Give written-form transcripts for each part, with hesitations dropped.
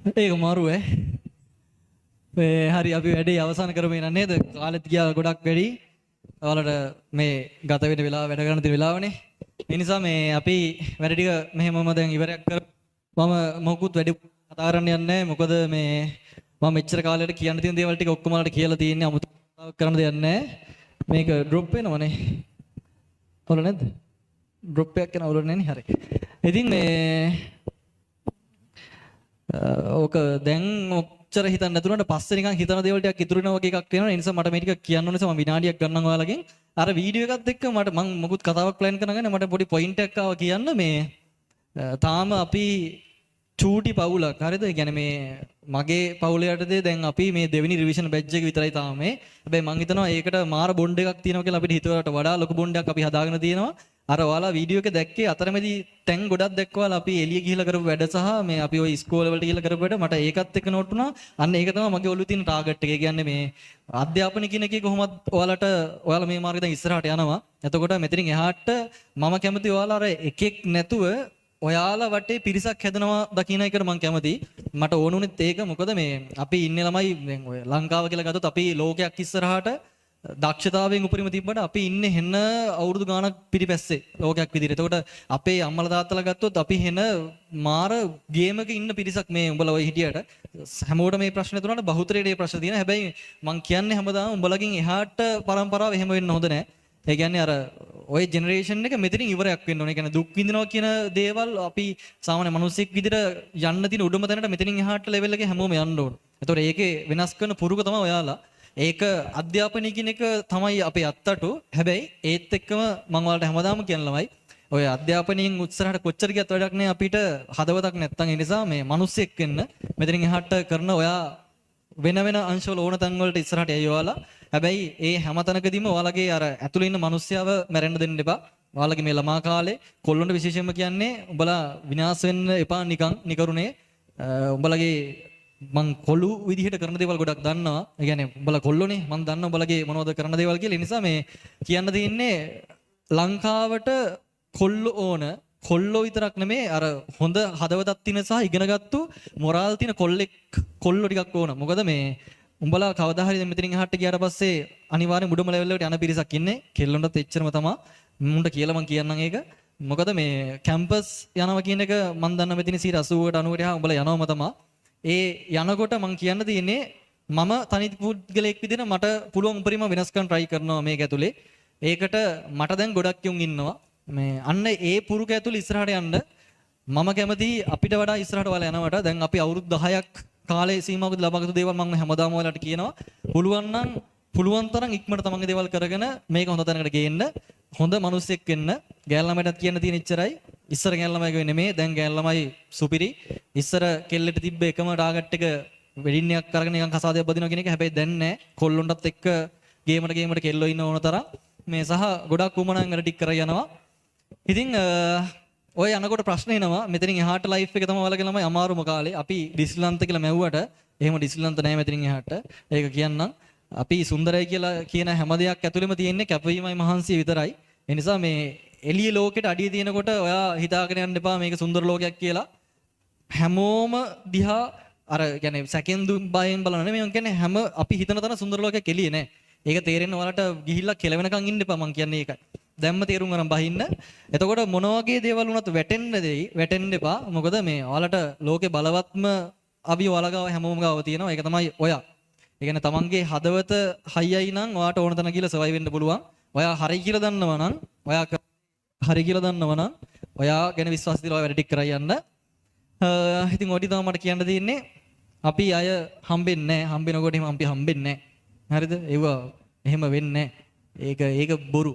ඒක මාරු ඈ. හරි අපි වැඩේ අවසන් කරමු නේද? කාලෙත් ගියා ගොඩක් වැඩි. ඔයාලට මේ ගත වෙන වෙලාව වැඩ කරන්න තියෙන වෙලාවනේ. ඒ නිසා මේ අපි වැඩ ටික මෙහෙමම දැන් ඉවරයක් කර මම මොකුත් වැඩි කතා කරන්න යන්නේ නැහැ. මොකද මේ මම මෙච්චර කාලෙට කියන්න තියෙන දේවල් ටික ඔක්කොම වලට කියලා තියෙන්නේ 아무තු කරන්න දෙයක් නැහැ. මේක ඩ්‍රොප් වෙනවනේ. ඔල නැද්ද? ඩ්‍රොප් එකක් යන ඔල නැනේ හරි. ඉතින් මේ ඕක දැන් ඔච්චර හිතන්න නැතුණාට පස්සේ නිකන් හිතන දේවල් ටිකක් ඉතුරු වෙනවා වගේ එකක් වෙනවා. ඒ නිසා මට මේ ටික කියන්න ඕන නිසා මම විනාඩියක් ගන්නම් ඔයාලගෙන්. අර වීඩියෝ එකත් එක්ක මම මොකුත් කතාවක් ප්ලෑන් කරනගෙන මට පොඩි පොයින්ට් එකක් ආවා කියන්න මේ තාම අපි චූටි පවුලක් හරිද? ඒ කියන්නේ මේ මගේ පවුලේ යටතේ දැන් අපි මේ දෙවෙනි රිවිෂන් බැච් එක විතරයි තාම මේ. හැබැයි මම හිතනවා ඒකට මාර බොන්ඩ් එකක් තියෙනවා කියලා අපිට හිතුවට වඩා ලොකු බොන්ඩ් එකක් අපි හදාගෙන තියෙනවා. අර ඔයාලා වීඩියෝ එක දැක්කේ අතරමැදි තැන් ගොඩක් දැක්කවාලා අපි එළිය ගිහිල්ලා කරපු වැඩ සහ මේ අපි ওই ස්කෝල වලට ගිහිල්ලා කරපු වැඩ මට ඒකත් එක්ක නෝට් වුණා. අන්න ඒක තමයි මගේ ඔළුවේ තියෙන ටාගට් එක. ඒ කියන්නේ මේ අධ්‍යාපන කියන එකේ කොහොමද ඔයාලා මේ මාර්ගයෙන් දැන් ඉස්සරහට යනවා. එතකොට මෙතනින් එහාට මම කැමති ඔයාලා අර එකෙක් නැතුව ඔයාලා වටේ පිරිසක් හැදෙනවා දකින්න එකට මම කැමතියි. මට ඕනුනෙත් ඒක. මොකද මේ අපි ඉන්නේ ළමයි දැන් ඔය ලංකාව කියලා ගත්තොත් අපි ලෝකයක් ඉස්සරහට දක්ෂතාවයෙන් උපරිම තිබ්බට අපි ඉන්නේ හෙන අවුරුදු ගාණක් පිටිපැස්සේ ලෝකයක් විදිහට. එතකොට අපේ අම්මලා තාත්තලා ගත්තොත් අපි හෙන මාර ගේමක ඉන්න පිරිසක් මේ උඹලා ඔය හිටියට හැමෝටම මේ ප්‍රශ්නේ තුනට බහුතරයට මේ ප්‍රශ්න තියෙනවා. හැබැයි මම කියන්නේ හැමදාම උඹලකින් එහාට පරම්පරාව එහෙම වෙන්න හොඳ නැහැ. ඒ කියන්නේ අර ඔය ජෙනරේෂන් එක මෙතනින් ඉවරයක් වෙන්න ඕනේ. ඒ කියන්නේ දුක් විඳිනවා කියන දේවල් අපි සාමාන්‍ය මිනිස්සෙක් විදිහට යන්න තියෙන උඩම තැනට මෙතනින් එහාට ලෙවල් එකේ හැමෝම යන්න ඕන. ඒතකොට ඒකේ වෙනස් කරන පුරුක තමයි ඔයාලා. ඒක අධ්‍යාපනය කියන එක තමයි අපේ අත්තටු. හැබැයි ඒත් එක්කම මම ඔයාලට හැමදාම කියන ළමයි ඔය අධ්‍යාපනයෙන් උත්සාහට කොච්චර ගියත් වැඩක් නෑ අපිට හදවතක් නැත්තම්. ඒ නිසා මේ මිනිස්සෙක් වෙන්න මෙතනින් එහාට කරන ඔයා වෙන වෙන අංශවල ඕන තැන් වලට ඉස්සරහට යයි ඔයාලා. හැබැයි ඒ හැම තැනකදීම ඔයාලගේ අර ඇතුළේ ඉන්න මිනිස්සයව මැරෙන්න දෙන්න එපා. ඔයාලගේ මේ ළමා කාලේ කොල්ලොන්ට විශේෂයෙන්ම කියන්නේ උඹලා විනාශ වෙන්න එපා නිකන් නිකරුණේ. උඹලගේ මං කොළු විදිහට කරන දේවල් ගොඩක් දන්නවා. ඒ කියන්නේ උඹලා කොල්ලෝනේ මං දන්නවා උඹලගේ මොනවද කරන දේවල් කියලා. ඒ නිසා මේ කියන්න තියෙන්නේ ලංකාවට කොල්ලෝ ඕන. කොල්ලෝ විතරක් නෙමේ අර හොඳ හදවතක් තියෙන සහ ඉගෙනගත්තු මොරාල් තියෙන කොල්ලෝ ටිකක් ඕන. මොකද මේ උඹලා කවදා හරි මෙතනින් එහාට ගියාට පස්සේ අනිවාර්යෙන් මුඩම ලෙවල් එකට යන පිරිසක් ඉන්නේ. කෙල්ලොන්ටත් එච්චරම තමයි. මුන්ට කියලා මං කියන්නම් ඒක. මොකද මේ කැම්පස් යනවා කියන එක මං දන්න මෙතන 80කට 90කට එහා උඹලා යනවම තමයි. ඒ යනකොට මං කියන්න තියෙන්නේ මම තනි පුද්ගලයෙක් විදිහට මට පුළුවන් උපරිම වෙනස්කම් try කරනවා මේක ඇතුලේ. ඒකට මට දැන් ගොඩක් යුන් ඉන්නවා. මේ අන්න ඒ පුරුක ඇතුලේ ඉස්සරහට යන්න මම කැමති අපිට වඩා ඉස්සරහට ඔයාලා යනවට. දැන් අපි අවුරුදු 10ක් කාලේ සීමාවකදී ලබාගත්තු දේවල් මම හැමදාම ඔයාලට කියනවා. පුළුවන් තරම් ඉක්මනට තමන්ගේ දේවල් කරගෙන මේක හොඳ තැනකට ගේන්න. හොඳ මිනිස්සෙක් වෙන්න. ගෑල් ළමයිටත් කියන්න තියෙන ඉච්චරයි. ඉස්සර ගෑල් ළමයි වෙන්නේ නෙමේ. දැන් ගෑල් ළමයි සුපිරි. ඉස්සර කෙල්ලෙට තිබ්බ එකම ටාගට් එක වෙඩින් එකක් කරගෙන නිකන් කසාදයක් බදිනවා කියන එක හැබැයි දැන් නෑ. කොල්ලොන්ටත් එක්ක ගේමට කෙල්ලෝ ඉන්න ඕන තරම්. මේ සහ ගොඩක් උමනන් වැඩ ටික කරගෙන යනවා. ඉතින් ඔය යනකොට ප්‍රශ්න එනවා. මෙතනින් එහාට ලයිෆ් එක තමයි ඔයාලගේ ළමයි අමාරුම කාලේ. අපි ඩිස්ලන්ත කියලා මැව්වට එහෙම ඩිස්ලන්ත නෑ මෙතනින් එහාට. ඒක කියන්නම්. අපි සුන්දරයි කියලා කියන හැම දෙයක් ඇතුළෙම තියෙන්නේ කැපවීමයි මහන්සිය විතරයි. ඒ නිසා මේ එළිය ලෝකෙට අඩිය තියෙනකොට ඔයා හිතාගෙන යන්න එපා මේක සුන්දර ලෝකයක් කියලා. හැමෝම දිහා අර කියන්නේ සැකෙන්දු බයෙන් බලන නෙමෙයි. මම කියන්නේ හැම අපි හිතන තරම් සුන්දර ලෝකයක් එළියේ නෑ. ඒක තේරෙන්න ඔයාලට ගිහිල්ලා කෙලවෙනකන් ඉන්න එපා. මම කියන්නේ ඒකයි. දැම්ම තේරුම් ගන්න බහින්න. එතකොට මොන වගේ දේවල් වුණත් වැටෙන්න එපා. මොකද මේ ඔයාලට ලෝකේ බලවත්ම අවි ඔයාලගාව හැමෝම ගාව තියෙනවා. ඒක තමයි ඔයා. ඒ කියන්නේ තමන්ගේ හදවත හයියයි නම් ඔයාට ඕන තැන ගිහලා සර්වයිව් වෙන්න පුළුවන්. ඔයා හරි කියලා දන්නවා නම් ඔයා ගැන විශ්වාස තියලා ඔය වැඩ ටික කරලා යන්න. ඉතින් ඔය ටික තමයි මට කියන්න තියෙන්නේ. අපි අය හම්බෙන්නේ නැහැ. හම්බෙනකොට එහෙම අපි හම්බෙන්නේ නැහැ. හරිද? ඒව එහෙම වෙන්නේ නැහැ. ඒක බොරු.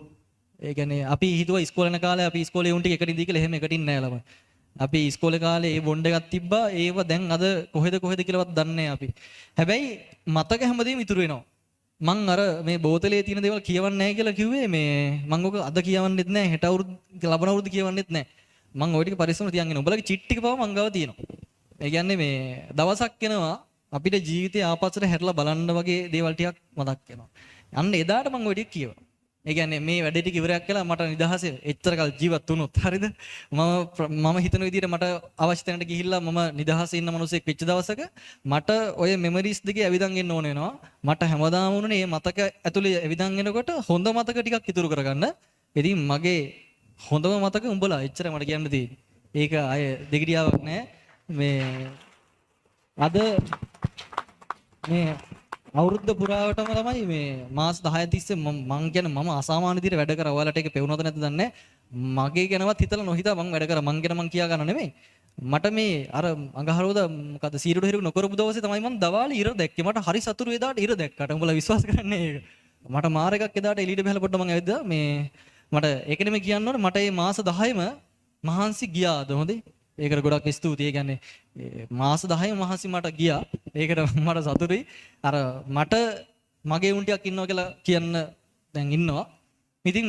ඒ කියන්නේ අපි හිතුවා ඉස්කෝලේ යන කාලේ අපි ඉස්කෝලේ උන් ටික එකට ඉඳී කියලා එහෙම එකට ඉන්නේ නැහැ ළමයි. අපි ඉස්කෝලේ කාලේ ඒ බොන්ඩ් එකක් තිබ්බා. ඒව දැන් අද කොහෙද කියලාවත් දන්නේ නැහැ අපි. හැබැයි මතක හැමදේම ඉතුරු වෙනවා. මං අර මේ බෝතලේ තියෙන දේවල් කියවන්නේ නැහැ කියලා කිව්වේ මේ මං ඔක අද කියවන්නෙත් නැහැ. හෙට අවුරුදු ලබන අවුරුදු කියවන්නෙත් නැහැ. මං ওই ටික පරිස්සම තියන් උඹලගේ චිට් ටික පව මං ගාව තියෙනවා. ඒ කියන්නේ මේ දවසක් එනවා අපිට ජීවිතේ ආපස්සට හැරලා බලන්න වගේ දේවල් ටිකක් මතක් වෙනවා. අන්න එදාට මං ওই ටික කියවනවා. ඒ කියන්නේ මේ වැඩ ටික ඉවරයක් කළා මට නිදහසේ එච්චර කල් ජීවත් වුණොත් හරියද? මම හිතන විදිහට මට අවශ්‍ය තැනට ගිහිල්ලා මම නිදහසේ ඉන්න මිනිසෙක් වෙච්ච දවසක මට ඔය මෙමරිස් දිගේ ඇවිදන් එන්න ඕන වෙනවා. මට හැමදාම වුණේ මේ මතක ඇතුලේ ඇවිදන් එනකොට හොඳ මතක ටිකක් ඉතුරු කරගන්න. ඉතින් මගේ හොඳම මතක උඹලා එච්චර මට කියන්න තියෙන්නේ. ඒක අය දෙගිඩියාවක් නෑ. මේ අද මේ අවුරුද්ද පුරාවටම තමයි මේ මාස 10 තිස්සේ මං කියන්නේ මම අසාමාන්‍ය විදිහට වැඩ කරා. ඔයාලට ඒක පෙවුනද නැද්ද දන්නේ නැහැ. මගේ ගැනවත් හිතලා නොහිතා මං වැඩ කරා. මං ගැන මං කියා ගන්න නෙමෙයි. මට මේ අර අඟහරුවද මොකද සීරුඩ හිරු නොකරපු දවසේ තමයි මං දවාලේ ඉර දැක්කේ. මට හරි සතුටු එදාට ඉර දැක්කට. උඹලා විශ්වාස කරන්නේ ඒක. මට මාර එකක් එදාට එළියට බහලා පොඩ්ඩක් මං ඇවිද්දා. මේ මට ඒක නෙමෙයි කියන්න ඕනේ. මට මේ මාස 10ම මහන්සි ගියාද හොඳේ. ඒකට ගොඩක් ස්තුතියි. ඒ කියන්නේ මාස 10ම මහන්සි මට ගියා. ඒකට මට සතුටුයි. අර මට මගේ උන් ටිකක් ඉන්නවා කියලා කියන්න දැන් ඉන්නවා. ඉතින්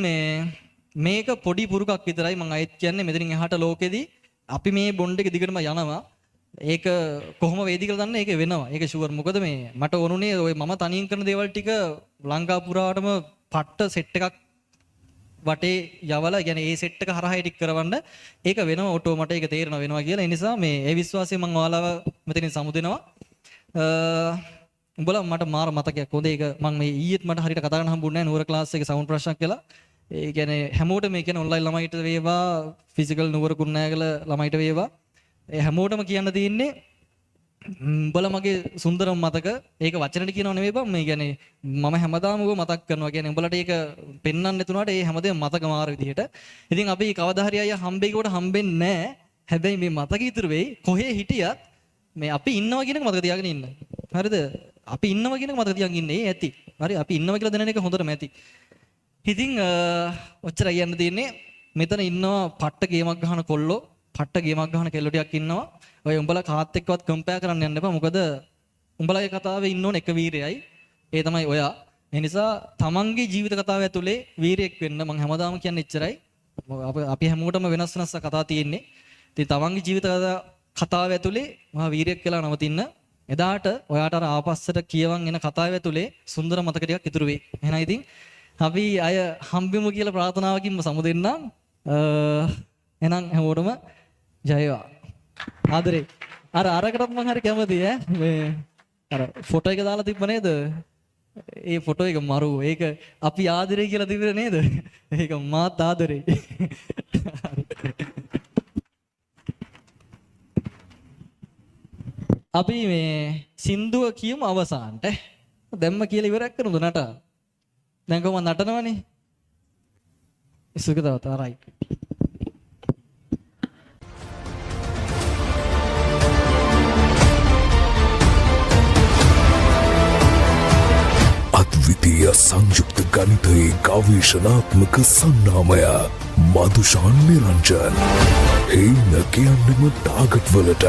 මේක පොඩි පුරුකක් විතරයි මම අයත් කියන්නේ. මෙතනින් එහාට ලෝකෙදී අපි මේ බොන්ඩ් එක දිගටම යනවා. ඒක කොහොම වේද කියලා දන්නේ ඒක වෙනවා. ඒක ෂුවර්. මොකද මේ මට ඕනුනේ ඔය මම තනියෙන් කරන දේවල් ටික ලංකා පුරාවටම පට්ට සෙට් එකක් වටේ යවලා يعني ඒ සෙට් එක හරහා ටික කරවන්න ඒක වෙනවා ඔටෝ මට ඒක තේරෙනවා වෙනවා කියලා. ඒ නිසා මේ ඒ විශ්වාසයෙන් මම ඔයාලව මෙතනින් සමුදෙනවා. උඹලා මට මාර මතකයක්. හොඳ ඒක මම මේ ඊයේත් මට හරියට කතා කරන්න හම්බුනේ නැහැ නුවර ක්ලාස් එකේ සවුන්ඩ් ප්‍රශ්නයක් කියලා. ඒ කියන්නේ හැමෝටම මේ කියන්නේ ඔන්ලයින් ළමයිට වේවා ෆිසිකල් නුවර කුරුණෑගල ළමයිට වේවා ඒ හැමෝටම කියන්න තියෙන්නේ උඹලා මගේ සුන්දරම මතක. ඒක වචනෙට කියනව නෙවෙයි බං. මේ කියන්නේ මම හැමදාම ඔබ මතක් කරනවා. කියන්නේ උඹලට ඒක පෙන්වන්න නැතුණාට ඒ හැමදේම මතක මාර විදිහට. ඉතින් අපි කවදා හරි අය හම්බෙයිකොට හම්බෙන්නේ නැහැ. හැබැයි මේ මතක ඉතුරු වෙයි. කොහේ හිටියත් මේ අපි ඉන්නවා කියන එක මතක තියාගෙන ඉන්න. හරිද? අපි ඉන්නවා කියන එක මතක තියාගෙන ඉන්නේ ඇති. හරි අපි ඉන්නවා කියලා දැනෙන එක හොඳටම ඇති. ඉතින් ඔච්චර කියන්න තියෙන්නේ. මෙතන ඉන්නවා පට්ට ගේමක් ගහන කොල්ලෝ, පට්ට ගේමක් ගහන කෙල්ලෝ ටිකක් ඉන්නවා. ඔය උඹලා කාත් එක්කවත් කම්පෙයාර් කරන්න යන්න එපා. මොකද උඹලගේ කතාවේ ඉන්න ඕන එක වීරයයි. ඒ තමයි ඔයා. ඒ නිසා තමන්ගේ ජීවිත කතාව ඇතුලේ වීරයෙක් වෙන්න මම හැමදාම කියන්නේ එච්චරයි. අපි හැමෝටම වෙනස් වෙනස් කතා තියෙන්නේ. ඉතින් තමන්ගේ ජීවිත කතාව ඇතුලේ මහා වීරයෙක් කියලා නවතින්න. එදාට ඔයාට අර ආපස්සට කියවන් එන කතාව ඇතුලේ සුන්දර මතක ටිකක් ඉතුරු වෙයි. එහෙනම් ඉතින් අපි අය හම්බෙමු කියලා ප්‍රාර්ථනාවකින්ම සමුදෙන්නම්. එහෙනම් හැමෝටම ජය වේවා. ආදරේ. අරකටත් මම හරි කැමතියි ඈ. මේ අර ෆොටෝ එක දාලා තිබ්බ නේද? ඒ ෆොටෝ එක මරු. ඒක අපි ආදරේ කියලා තිබුණේ නේද? ඒක මාත් ආදරේ. අපි මේ සින්දුව කියමු අවසානට. දැම්ම කියලා ඉවරයක් කරමුද නටන? දැන් කොහොමද නටනවනේ? ඉස්සුක තව රයිට්. අද්විතීය සංයුක්ත ගණිතයේ ගවේෂණාත්මක සන්නාමය මදුෂාන් නිරංජන්. හේන කියන්නෙම ටාගට් වලට